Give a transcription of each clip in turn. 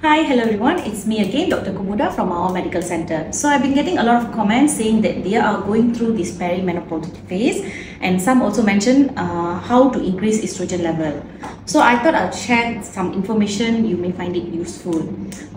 Hi, hello everyone. It's me again, Dr. Kumuda from our medical center. So I've been getting a lot of comments saying that they are going through this perimenopausal phase, and some also mentioned how to increase estrogen level. So I thought I'll share some information you may find it useful.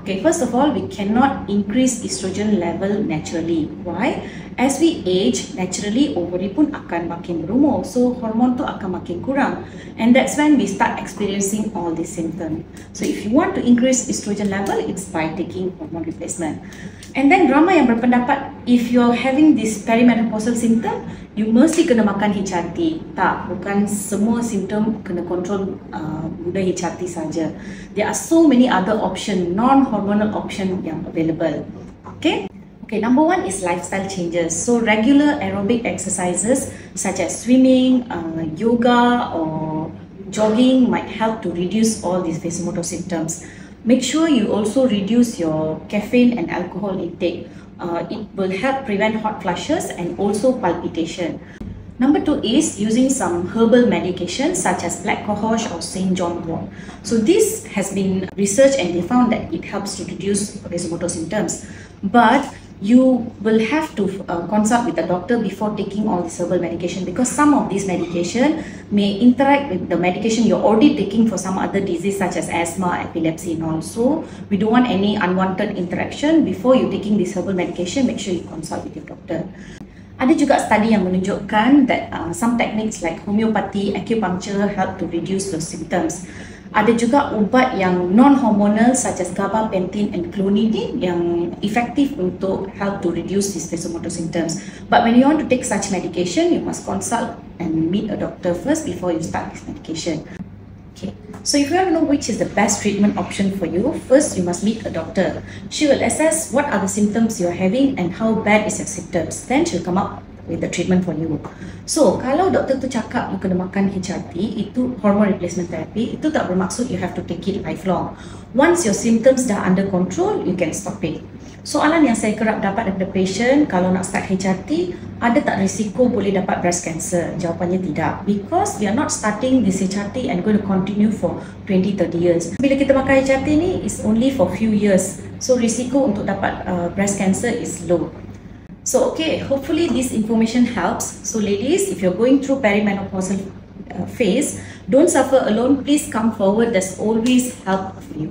Okay, first of all, we cannot increase estrogen level naturally. Why? As we age, naturally ovary pun akan makin berumur, so hormon tu akan makin kurang, and that's when we start experiencing all these symptoms. So if you want to increase estrogen level, it's by taking hormone replacement. And then ramai yang berpendapat if you're having this perimenopausal symptom, you mesti kena makan HRT. Tak, bukan semua simptom kena kontrol guna HRT saja. There are so many other options, non-hormonal option yang available. Okay, number one is lifestyle changes. So regular aerobic exercises such as swimming, yoga or jogging might help to reduce all these vasomotor symptoms. Make sure you also reduce your caffeine and alcohol intake. It will help prevent hot flushes and also palpitation. Number two is using some herbal medications such as black cohosh or St. John wort. So this has been researched and they found that it helps to reduce vasomotor symptoms. But you will have to consult with the doctor before taking all this herbal medication, because some of these medication may interact with the medication you're already taking for some other disease such as asthma, epilepsy and all. So we don't want any unwanted interaction. Before you taking this herbal medication, make sure you consult with your doctor. Ada juga study yang menunjukkan that some techniques like homeopathy, acupuncture help to reduce those symptoms. Ada juga ubat yang non-hormonal such as gabapentin and clonidine yang efektif untuk help to reduce these vasomotor symptoms. But when you want to take such medication, you must consult and meet a doctor first before you start this medication. Okay, so if you want to know which is the best treatment option for you, first you must meet a doctor. She will assess what are the symptoms you are having and how bad is your symptoms. Then she'll come up with the treatment for you. So, kalau doktor tu cakap you kena makan HRT, itu hormone replacement therapy, itu tak bermaksud you have to take it lifelong. Once your symptoms dah under control, you can stop it. Soalan yang saya kerap dapat daripada patient, kalau nak start HRT, ada tak risiko boleh dapat breast cancer? Jawapannya tidak. Because we are not starting this HRT and going to continue for 20-30 years. Bila kita makan HRT ni, is only for few years. So, risiko untuk dapat breast cancer is low. So, okay, hopefully this information helps. So ladies, if you're going through perimenopausal phase, don't suffer alone. Please come forward. There's always help for you.